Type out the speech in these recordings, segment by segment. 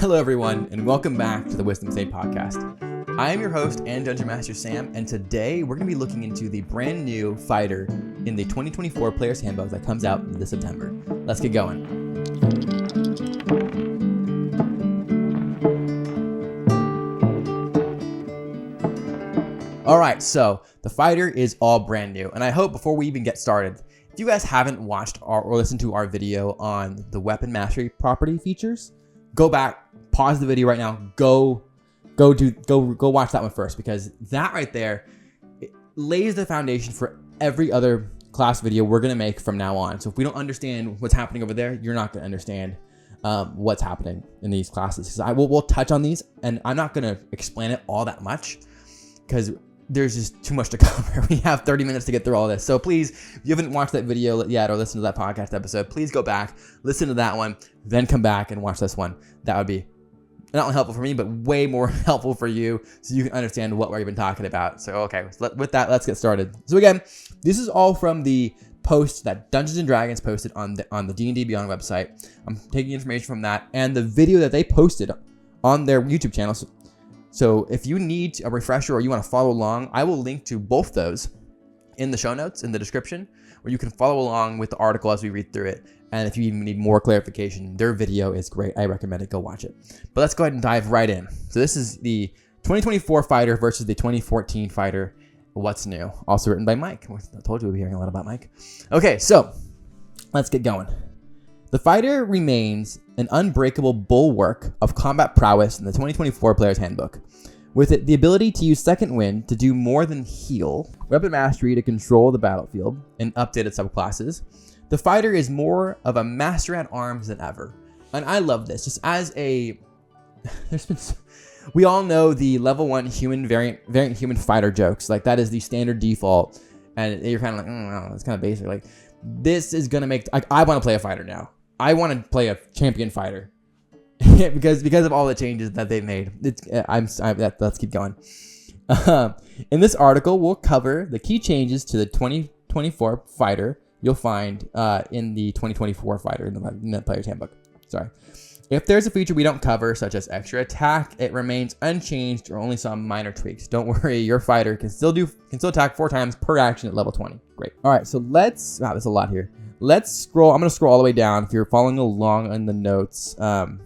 Hello everyone, and welcome back to the Wisdom State Podcast. I am your host and Dungeon Master Sam, and today we're going to be looking into the brand new fighter in the 2024 Player's Handbook that comes out this September. Let's get going. Alright, so the fighter is all brand new, and I hope before we even get started, if you guys haven't watched or listened to our video on the weapon mastery property features, go back, pause the video right now, go watch that one first, because that right there lays the foundation for every other class video we're gonna make from now on. So if we don't understand what's happening over there, you're not gonna understand what's happening in these classes. Because we'll touch on these, and I'm not gonna explain it all that much because there's just too much to cover. We have 30 minutes to get through all this. So please, if you haven't watched that video yet or listened to that podcast episode, please go back, listen to that one, then come back and watch this one. That would be not only helpful for me, but way more helpful for you so you can understand what we're even talking about. So, okay, with that, let's get started. So again, this is all from the post that Dungeons & Dragons posted on the D&D Beyond website. I'm taking information from that and the video that they posted on their YouTube channel. So if you need a refresher or you want to follow along, I will link to both those in the show notes, in the description, where you can follow along with the article as we read through it. And if you even need more clarification, their video is great. I recommend it. Go watch it. But let's go ahead and dive right in. So this is the 2024 fighter versus the 2014 fighter. What's new? Also written by Mike. I told you we'll be hearing a lot about Mike. Okay, so let's get going. The fighter remains an unbreakable bulwark of combat prowess in the 2024 Player's Handbook. With it, the ability to use Second Wind to do more than heal, weapon mastery to control the battlefield, and updated subclasses, the fighter is more of a master at arms than ever. And I love this. Just as a... we all know the level 1 human variant human fighter jokes. Like, that is the standard default. And you're kind of like, no, it's kind of basic. Like, this is going to make... I want to play a fighter now. I want to play a champion fighter because of all the changes that they've made. Let's keep going. In this article, we'll cover the key changes to the 2024 fighter you'll find in the 2024 fighter in the Player's Handbook. Sorry. If there's a feature we don't cover, such as extra attack, it remains unchanged or only some minor tweaks. Don't worry, your fighter can still attack 4 times per action at level 20. Great. All right, so let's... Wow, there's a lot here. Let's scroll. I'm going to scroll all the way down. If you're following along in the notes, I'm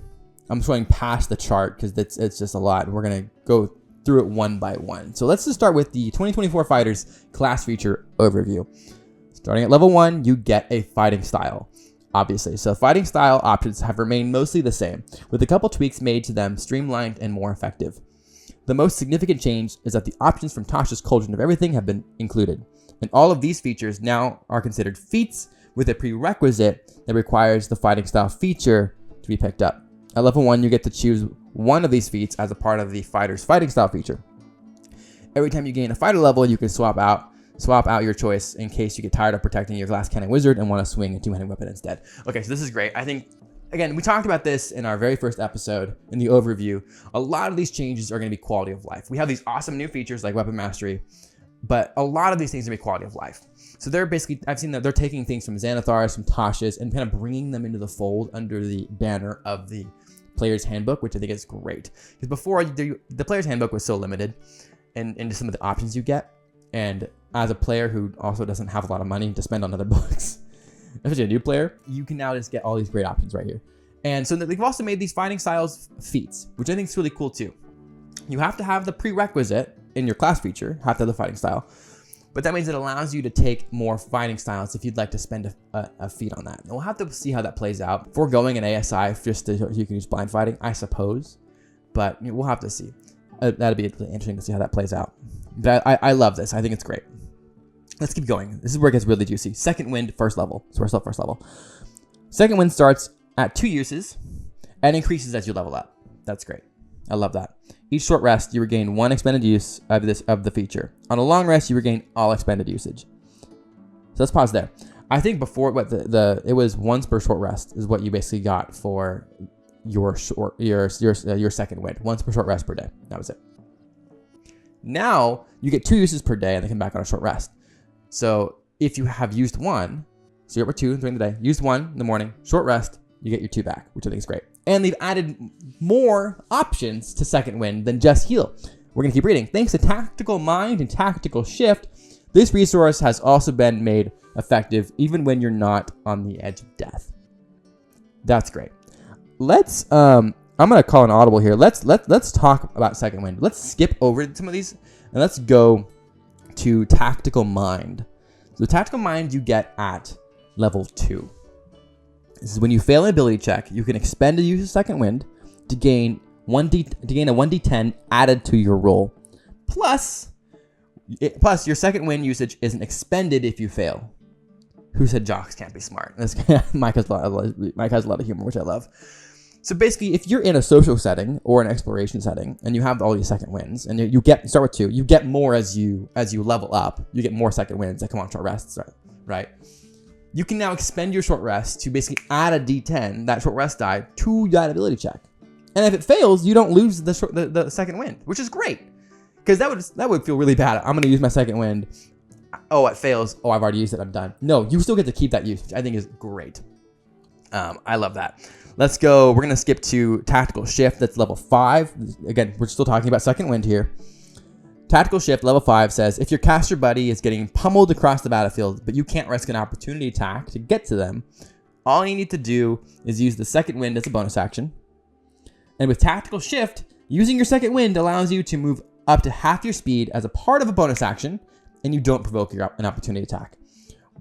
going past the chart because it's just a lot. We're going to go through it one by one. So let's just start with the 2024 Fighters class feature overview. Starting at level 1, you get a fighting style, obviously. So fighting style options have remained mostly the same, with a couple tweaks made to them streamlined and more effective. The most significant change is that the options from Tasha's Cauldron of Everything have been included, and all of these features now are considered feats with a prerequisite that requires the fighting style feature to be picked up. At level 1, you get to choose one of these feats as a part of the fighter's fighting style feature. Every time you gain a fighter level, you can swap out your choice in case you get tired of protecting your glass cannon wizard and want to swing a two-handed weapon instead. Okay, so this is great. I think, again, we talked about this in our very first episode in the overview. A lot of these changes are going to be quality of life. We have these awesome new features like weapon mastery, but a lot of these things are going to be quality of life. So they're basically, I've seen that they're taking things from Xanathar's, from Tasha's, and kind of bringing them into the fold under the banner of the Player's Handbook, which I think is great. Because before, the Player's Handbook was so limited into some of the options you get. And as a player who also doesn't have a lot of money to spend on other books, especially a new player, you can now just get all these great options right here. And so they've also made these fighting styles feats, which I think is really cool too. You have to have the prerequisite in your class feature, have to have the fighting style. But that means it allows you to take more fighting styles if you'd like to spend a feat on that. And we'll have to see how that plays out. Foregoing an ASI just so you can use blind fighting, I suppose. But we'll have to see. That'd be really interesting to see how that plays out. But I love this. I think it's great. Let's keep going. This is where it gets really juicy. Second Wind, first level. So we're still first level. Second Wind starts at 2 uses and increases as you level up. That's great. I love that. Each short rest, you regain 1 expended use of the feature. On a long rest, you regain all expended usage. So let's pause there. I think before it was once per short rest is what you basically got for your second wind. Once per short rest per day. That was it. Now you get 2 uses per day and they come back on a short rest. So if you have used 1, so you're up with 2 during the day, used 1 in the morning, short rest, you get your 2 back, which I think is great. And they've added more options to Second Wind than just heal. We're going to keep reading. Thanks to Tactical Mind and Tactical Shift, this resource has also been made effective even when you're not on the edge of death. That's great. Let's I'm going to call an audible here. Let's talk about Second Wind. Let's skip over some of these and let's go to Tactical Mind. So Tactical Mind you get at level 2. This is when you fail an ability check, you can expend to use a Second Wind to gain a 1d10 added to your roll. Plus your Second Wind usage isn't expended if you fail. Who said jocks can't be smart? Mike has a lot of humor, which I love. So basically, if you're in a social setting or an exploration setting and you have all these Second Winds and you start with 2, you get more as you level up. You get more Second Winds that come on short rests, right? You can now expend your short rest to basically add a d10, that short rest die, to that ability check. And if it fails, you don't lose the Second Wind, which is great. Because that would feel really bad. I'm going to use my Second Wind. Oh, it fails. Oh, I've already used it. I'm done. No, you still get to keep that usage. I think is great. I love that. Let's go. We're going to skip to Tactical Shift. That's level 5. Again, we're still talking about Second Wind here. Tactical Shift, level 5, says, if your caster buddy is getting pummeled across the battlefield, but you can't risk an opportunity attack to get to them, all you need to do is use the Second Wind as a bonus action. And with Tactical Shift, using your Second Wind allows you to move up to half your speed as a part of a bonus action, and you don't provoke an opportunity attack.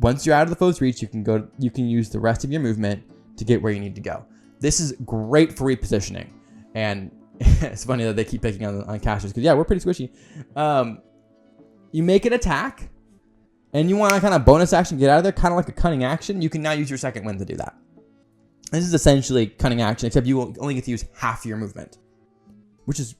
Once you're out of the foe's reach, you can use the rest of your movement to get where you need to go. This is great for repositioning, and it's funny that they keep picking on casters because, yeah, we're pretty squishy. You make an attack, and you want to kind of bonus action get out of there, kind of like a cunning action. You can now use your Second Wind to do that. This is essentially cunning action, except you only get to use half your movement, which is,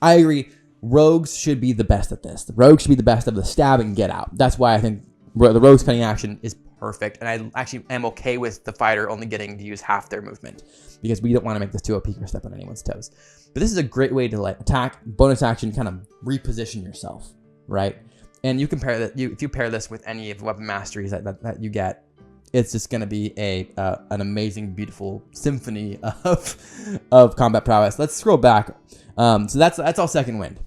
I agree. Rogues should be the best at this. The rogues should be the best of the stab and get out. That's why I think the rogue's cunning action is perfect, and I actually am okay with the fighter only getting to use half their movement because we don't want to make this too OP or step on anyone's toes. But this is a great way to attack, bonus action, kind of reposition yourself, right? And you compare that. If you pair this with any of the weapon masteries that you get, it's just going to be an amazing, beautiful symphony of combat prowess. Let's scroll back. So that's all Second Wind,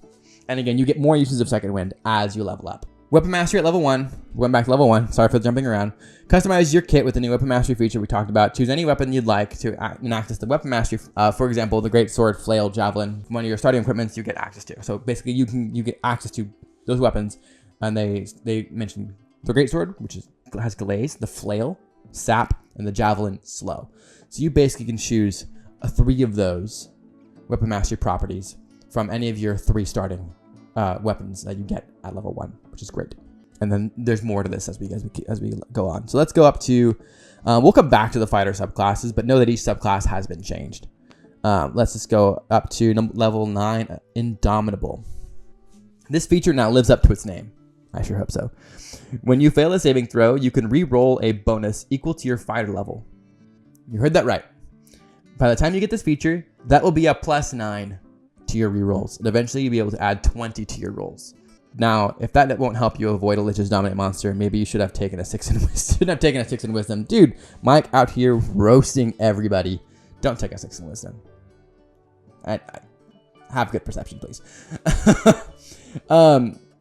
and again, you get more uses of Second Wind as you level up. Weapon Mastery at level 1. Went back to level 1. Sorry for jumping around. Customize your kit with the new Weapon Mastery feature we talked about. Choose any weapon you'd like to access the Weapon Mastery. For example, the Great Sword, Flail, Javelin. One of your starting equipments you get access to. So basically, you get access to those weapons, and they mentioned the Great Sword, which has Glaze, the Flail, Sap, and the Javelin, Slow. So you basically can choose 3 of those Weapon Mastery properties from any of your 3 starting weapons that you get at level 1, which is great. And then there's more to this as we go on. So let's go up to, we'll come back to the fighter subclasses, but know that each subclass has been changed. Let's just go up to level 9, Indomitable. This feature now lives up to its name. I sure hope so. When you fail a saving throw, you can re-roll a bonus equal to your fighter level. You heard that right. By the time you get this feature, that will be a +9 to your rerolls, and eventually you'll be able to add 20 to your rolls. Now, if that won't help you avoid a Lich's Dominate monster, maybe you should have taken a 6 in wisdom. Dude, Mike out here roasting everybody. Don't take a 6 in wisdom. I have good perception, please.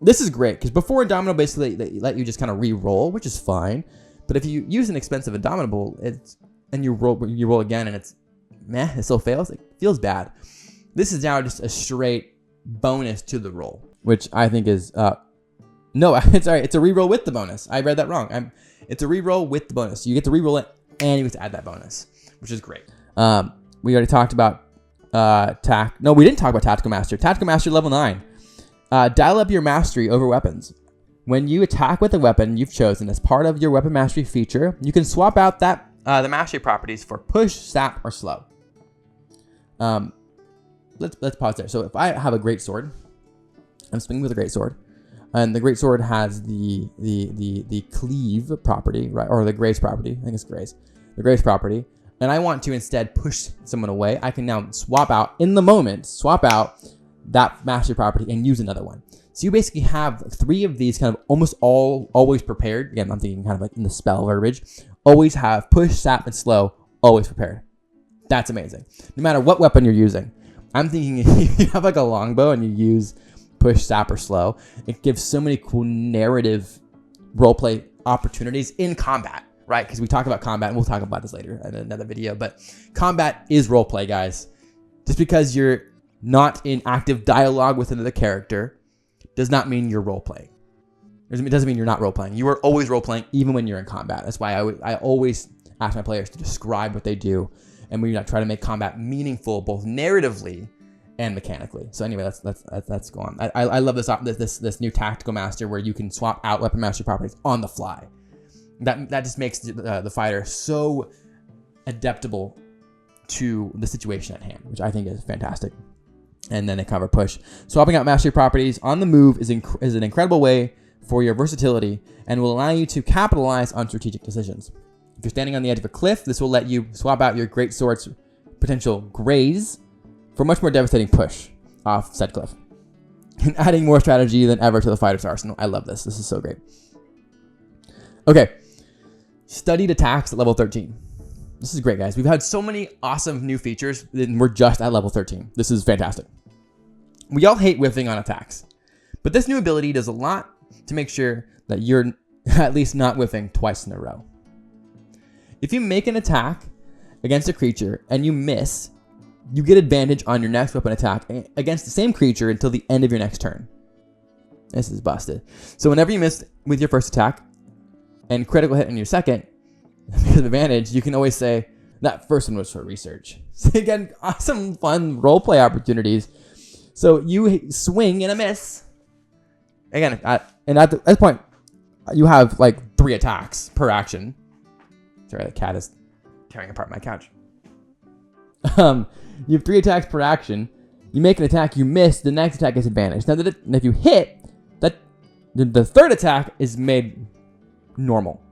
This is great because before Indomitable, basically they let you just kind of re-roll, which is fine. But if you use an expensive Indomitable, and you roll again, and it's meh, it still fails. It feels bad. This is now just a straight bonus to the roll, which I think is no, it's all right. It's a reroll with the bonus. I read that wrong. It's a reroll with the bonus. You get to reroll it, and you get to add that bonus, which is great. We already talked about No, we didn't talk about Tactical Master. Tactical Master level 9. Dial up your mastery over weapons. When you attack with a weapon you've chosen as part of your weapon mastery feature, you can swap out the mastery properties for push, sap, or slow. Let's pause there. So if I have a great sword, I'm swinging with a great sword, and the great sword has the cleave property, right, or the graze property. I think it's graze. The graze property, and I want to instead push someone away. I can now swap out that mastery property and use another one. So you basically have 3 of these kind of almost always prepared. Again, I'm thinking kind of like in the spell verbiage. Always have push, sap, and slow always prepared. That's amazing. No matter what weapon you're using. I'm thinking if you have like a longbow and you use push, sap, or slow, it gives so many cool narrative roleplay opportunities in combat, right? Because we talk about combat, and we'll talk about this later in another video, but combat is roleplay, guys. Just because you're not in active dialogue with another character does not mean you're roleplaying. It doesn't mean you're not roleplaying. You are always roleplaying, even when you're in combat. That's why I always ask my players to describe what they do, and we try to make combat meaningful, both narratively and mechanically. So anyway, let's go on. I love this new tactical master where you can swap out weapon mastery properties on the fly. That just makes the fighter so adaptable to the situation at hand, which I think is fantastic. And then they cover push. Swapping out mastery properties on the move is an incredible way for your versatility and will allow you to capitalize on strategic decisions. If you're standing on the edge of a cliff, this will let you swap out your great sword's potential graze for much more devastating push off said cliff, and adding more strategy than ever to the fighter's arsenal. I love this. This is so great. Okay, studied attacks at level 13. This is great, guys. We've had so many awesome new features, and we're just at level 13. This is fantastic. We all hate whiffing on attacks, but this new ability does a lot to make sure that you're at least not whiffing twice in a row. If you make an attack against a creature and you miss, you get advantage on your next weapon attack against the same creature until the end of your next turn. This is busted. So whenever you miss with your first attack and critical hit in your second, because of advantage, you can always say, that first one was for research. So again, awesome, fun roleplay opportunities. So you swing and a miss. Again, at this point, you have like 3 attacks per action. Sorry, the cat is tearing apart my couch. You have 3 attacks per action. You make an attack, you miss, the next attack is advantage. Now, if you hit, the third attack is made normal.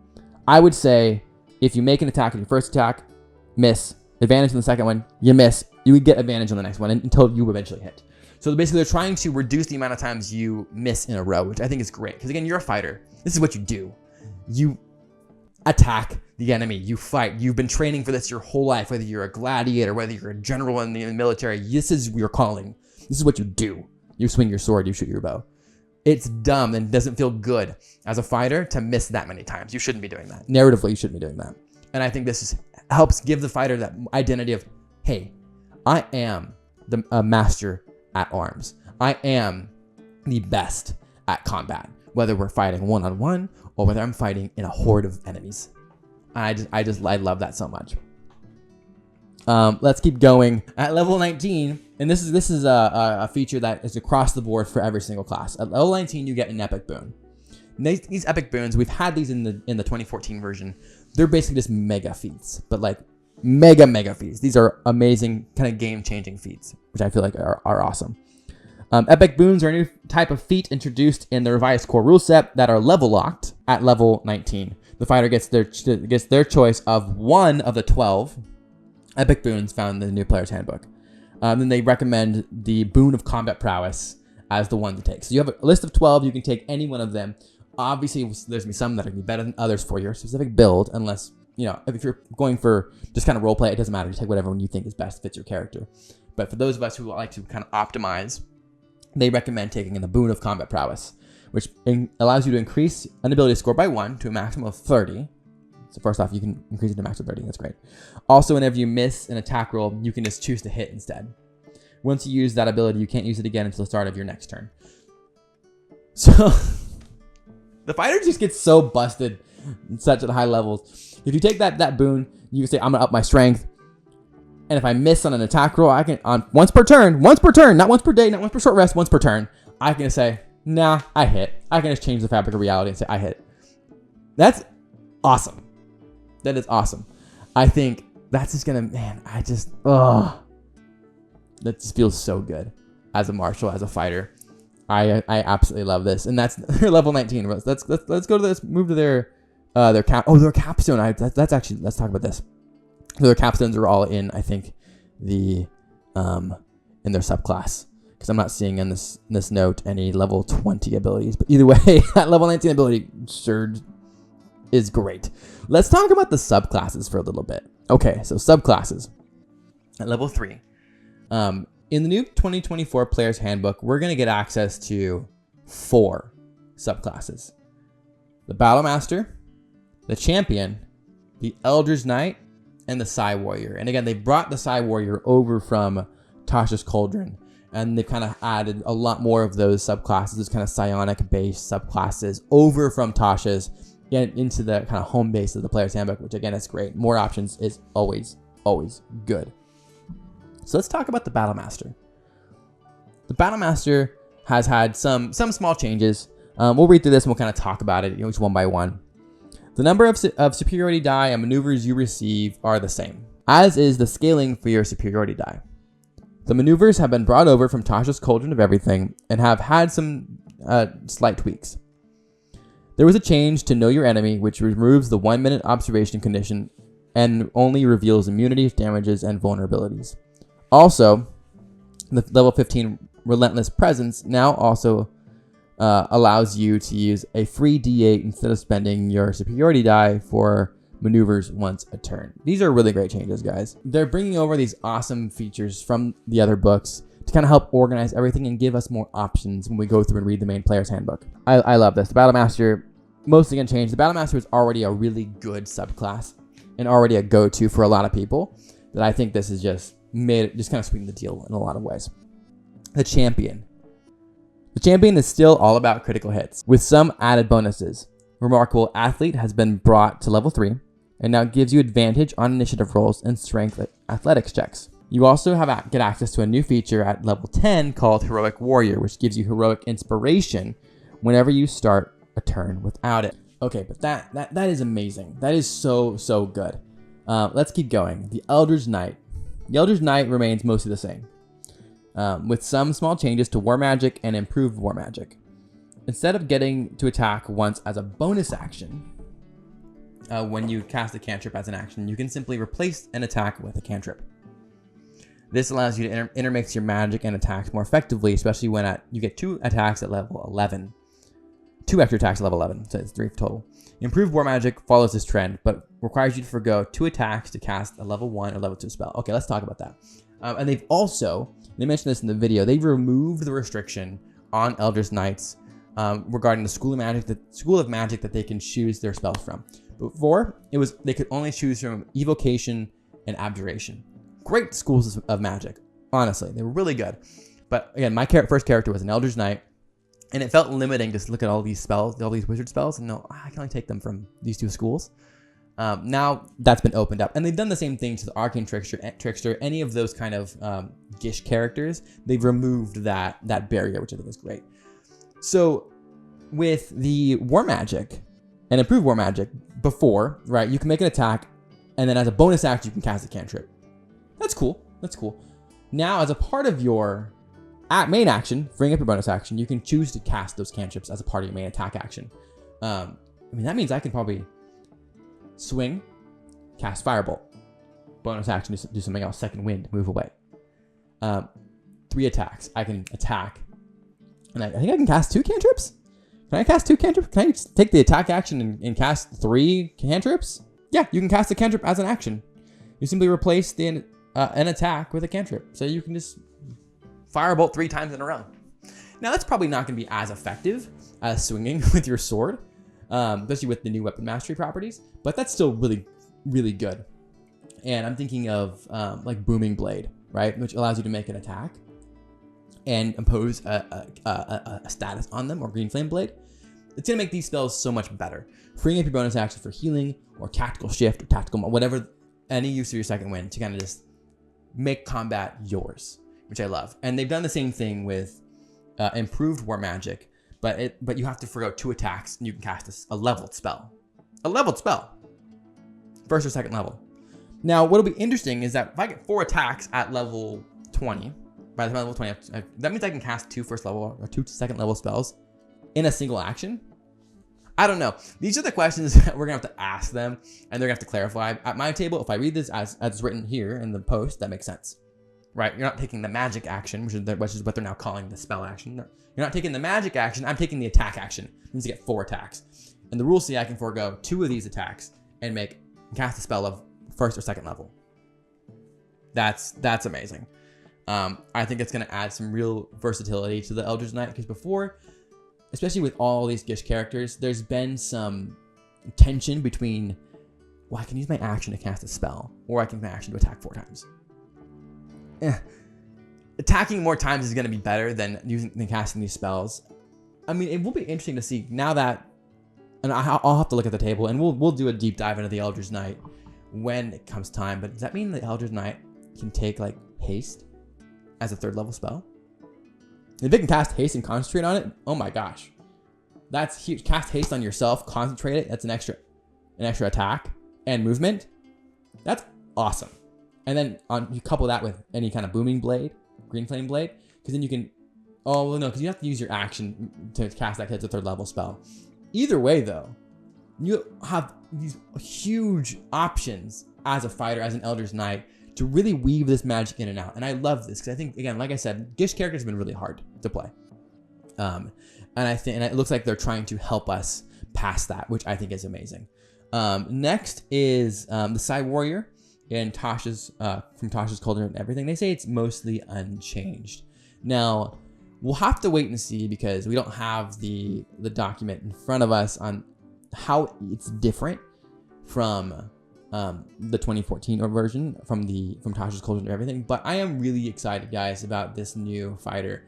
I would say if you make an attack in your first attack, miss, advantage on the second one, you miss, you would get advantage on the next one until you eventually hit. So basically, they're trying to reduce the amount of times you miss in a row, which I think is great. Because again, you're a fighter. This is what you do. You attack the enemy. You fight. You've been training for this your whole life, whether you're a gladiator, whether you're a general in the military. This is your calling. This is what you do. You swing your sword. You shoot your bow. It's dumb and doesn't feel good as a fighter to miss that many times. You shouldn't be doing that. Narratively, you shouldn't be doing that. And I think this helps give the fighter that identity of, hey, I am a master at arms. I am the best at combat, whether we're fighting one-on-one or whether I'm fighting in a horde of enemies. I love that so much. Let's keep going. At level 19, and this is a feature that is across the board for every single class. At level 19, you get an epic boon. These epic boons, we've had these in the 2014 version. They're basically just mega feats, but like mega feats. These are amazing, kind of game-changing feats, which I feel like are awesome. Epic boons are a new type of feat introduced in the revised core rule set that are level locked at level 19. The fighter gets their choice of one of the 12 epic boons found in the new player's handbook. Then they recommend the boon of combat prowess as the one to take. So you have a list of 12. You can take any one of them. Obviously, there's going to be some that are going to be better than others for your specific build, unless, if you're going for just kind of role play, it doesn't matter. You take whatever one you think is best, fits your character. But for those of us who like to kind of optimize, they recommend taking in the boon of combat prowess, which allows you to increase an ability score by 1 to a maximum of 30. So first off, you can increase it to a max of 30. That's great. Also, whenever you miss an attack roll, you can just choose to hit instead. Once you use that ability, you can't use it again until the start of your next turn. So the fighter just gets so busted such at high levels. If you take that boon, you can say, I'm going to up my strength. And if I miss on an attack roll, I can, on once per turn, not once per day, not once per short rest, once per turn, I can say, nah, I hit. I can just change the fabric of reality and say, I hit. That's awesome. That is awesome. I think that's just going to, that just feels so good as a martial, as a fighter. I absolutely love this. And that's their level 19. Let's go to this, move to their capstone. Let's talk about this. So their capstones are all in, I think, in their subclass, because I'm not seeing in this note any level 20 abilities. But either way, that level 19 ability sure is great. Let's talk about the subclasses for a little bit. Okay, so subclasses. at level 3. In the new 2024 Player's Handbook, we're going to get access to 4 subclasses. The Battlemaster, the Champion, the Eldritch Knight, and the Psi Warrior. And again, they brought the Psi Warrior over from Tasha's Cauldron, and they kind of added a lot more of those subclasses, those kind of psionic-based subclasses, over from Tasha's into the kind of home base of the Player's Handbook, which again is great. More options is always good. So let's talk about the Battlemaster. The Battlemaster has had some small changes. We'll read through this and we'll kind of talk about it each one by one. The number of superiority die and maneuvers you receive are the same, as is the scaling for your superiority die. The maneuvers have been brought over from Tasha's Cauldron of Everything and have had some slight tweaks. There was a change to Know Your Enemy, which removes the 1-minute observation condition and only reveals immunities, damages, and vulnerabilities. Also, the level 15 Relentless Presence now also allows you to use a free D8 instead of spending your superiority die for maneuvers once a turn. These are really great changes, guys. They're bringing over these awesome features from the other books to kind of help organize everything and give us more options when we go through and read the main Player's Handbook. I love this. The Battlemaster, mostly going to change. The Battlemaster is already a really good subclass and already a go-to for a lot of people, that I think this is just kind of sweeten the deal in a lot of ways. The Champion. The Champion is still all about critical hits, with some added bonuses. Remarkable Athlete has been brought to level 3, and now gives you advantage on initiative rolls and strength athletics checks. You also get access to a new feature at level 10 called Heroic Warrior, which gives you heroic inspiration whenever you start a turn without it. Okay, but that is amazing. That is so good. Let's keep going. The Eldritch Knight. The Eldritch Knight remains mostly the same, with some small changes to War Magic and improved War Magic. Instead of getting to attack once as a bonus action, when you cast a cantrip as an action, you can simply replace an attack with a cantrip. This allows you to intermix your magic and attacks more effectively, especially when you get 2 attacks at level 11. 2 extra attacks at level 11, so it's 3 total. Improved War Magic follows this trend, but requires you to forgo 2 attacks to cast a level 1 or level 2 spell. Okay, let's talk about that. And they mentioned this in the video, they've removed the restriction on Eldritch Knights regarding the School of Magic that they can choose their spells from. Before, they could only choose from Evocation and Abjuration. Great schools of magic, honestly. They were really good. But again, my first character was an Eldritch Knight, and it felt limiting just to look at all these spells, all these wizard spells, and no, I can only take them from these 2 schools. Now that's been opened up, and they've done the same thing to the Arcane Trickster, any of those kind of Gish characters. They've removed that barrier, which I think is great. So with the War Magic and improved War Magic, before, right, you can make an attack, and then as a bonus action, you can cast a cantrip. That's cool. Now, as a part of your main action, freeing up your bonus action, you can choose to cast those cantrips as a part of your main attack action. That means I can probably swing, cast Firebolt, bonus action, do something else, Second Wind, move away. 3 attacks. I can attack, and I think I can cast 2 cantrips. Can I cast 2 cantrips? Can I take the attack action and cast 3 cantrips? Yeah, you can cast a cantrip as an action. You simply replace an attack with a cantrip. So you can just Firebolt 3 times in a row. Now, that's probably not going to be as effective as swinging with your sword, especially with the new weapon mastery properties, but that's still really, really good. And I'm thinking of like Booming Blade, right? Which allows you to make an attack and impose a status on them, or Green Flame Blade. It's going to make these spells so much better. Freeing up your bonus action for healing or tactical shift or tactical, whatever, any use of your Second Wind to kind of just make combat yours, which I love. And they've done the same thing with improved War Magic, but you have to forgo 2 attacks and you can cast a leveled spell. A leveled spell. First or second level. Now, what'll be interesting is that if I get 4 attacks at level 20, by the time level 20, that means I can cast 2 first level or 2 second level spells in a single action. I don't know. These are the questions that we're going to have to ask them, and they're going to have to clarify. At my table, if I read this as written here in the post, that makes sense. Right? You're not taking the magic action, which is what they're now calling the spell action. You're not taking the magic action. I'm taking the attack action. It means to get 4 attacks. And the rules say I can forego 2 of these attacks and cast a spell of first or second level. That's amazing. I think it's going to add some real versatility to the Eldritch Knight, because before, especially with all these Gish characters, there's been some tension between, well, I can use my action to cast a spell, or I can use my action to attack 4 times. Attacking more times is going to be better than casting these spells. I mean, it will be interesting to see now that, and I'll have to look at the table, and we'll do a deep dive into the Eldritch Knight when it comes time. But does that mean the Eldritch Knight can take like haste as a 3rd level spell? If it can cast haste and concentrate on it, oh my gosh, that's huge. Cast haste on yourself, concentrate it. That's an extra attack and movement. That's awesome. And then you couple that with any kind of booming blade, green flame blade, because then you can. Oh well, no, because you have to use your action to cast that as a 3rd level spell. Either way, though, you have these huge options as a fighter, as an Eldritch Knight, to really weave this magic in and out. And I love this because I think, again, like I said, Gish characters have been really hard to play. And it looks like they're trying to help us past that, which I think is amazing. Next is the Psi Warrior and Tasha's from Tasha's Cauldron and everything. They say it's mostly unchanged. Now, we'll have to wait and see because we don't have the document in front of us on how it's different from the 2014 version from Tasha's Cauldron and everything. But I am really excited, guys, about this new fighter.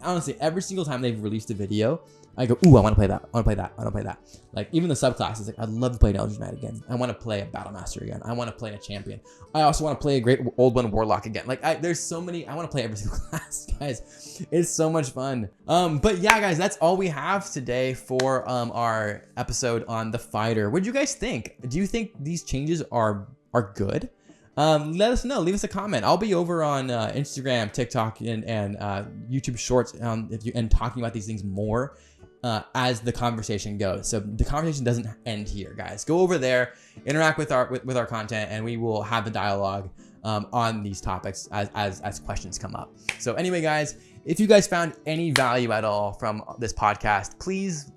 Honestly, every single time they've released a video, I go, ooh, I want to play that. I want to play that. I want to play that. Like, even the subclasses, like, I'd love to play an Eldritch Knight again. I want to play a Battlemaster again. I want to play a champion. I also want to play a great old one Warlock again. Like, there's so many. I want to play every single class, guys. It's so much fun. But yeah, guys, that's all we have today for our episode on the fighter. What do you guys think? Do you think these changes are good? Let us know. Leave us a comment. I'll be over on Instagram, TikTok, and YouTube Shorts and talking about these things more as the conversation goes. So the conversation doesn't end here, guys. Go over there, interact with our content, and we will have the dialogue on these topics as questions come up. So anyway, guys, if you guys found any value at all from this podcast, please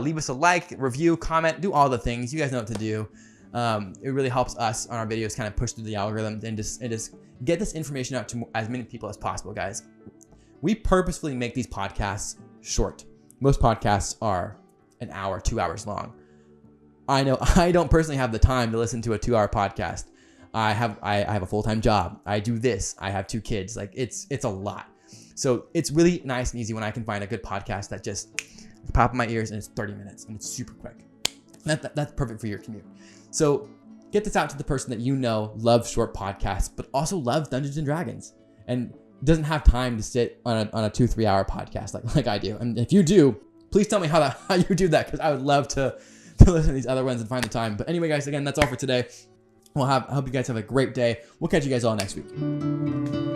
leave us a like, review, comment, do all the things. You guys know what to do. It really helps us on our videos kind of push through the algorithm and just get this information out to as many people as possible, guys. We purposefully make these podcasts short. Most podcasts are an hour, 2 hours long. I know I don't personally have the time to listen to a 2-hour podcast. I have a full-time job. I do this. I have 2 kids. Like it's a lot. So it's really nice and easy when I can find a good podcast that just pop in my ears and it's 30 minutes and it's super quick. That's perfect for your commute. So get this out to the person that you know loves short podcasts, but also loves Dungeons and Dragons and doesn't have time to sit on a 2-3 hour podcast like I do. And if you do, please tell me how you do that, because I would love to listen to these other ones and find the time. But anyway, guys, again, that's all for today. I hope you guys have a great day. We'll catch you guys all next week.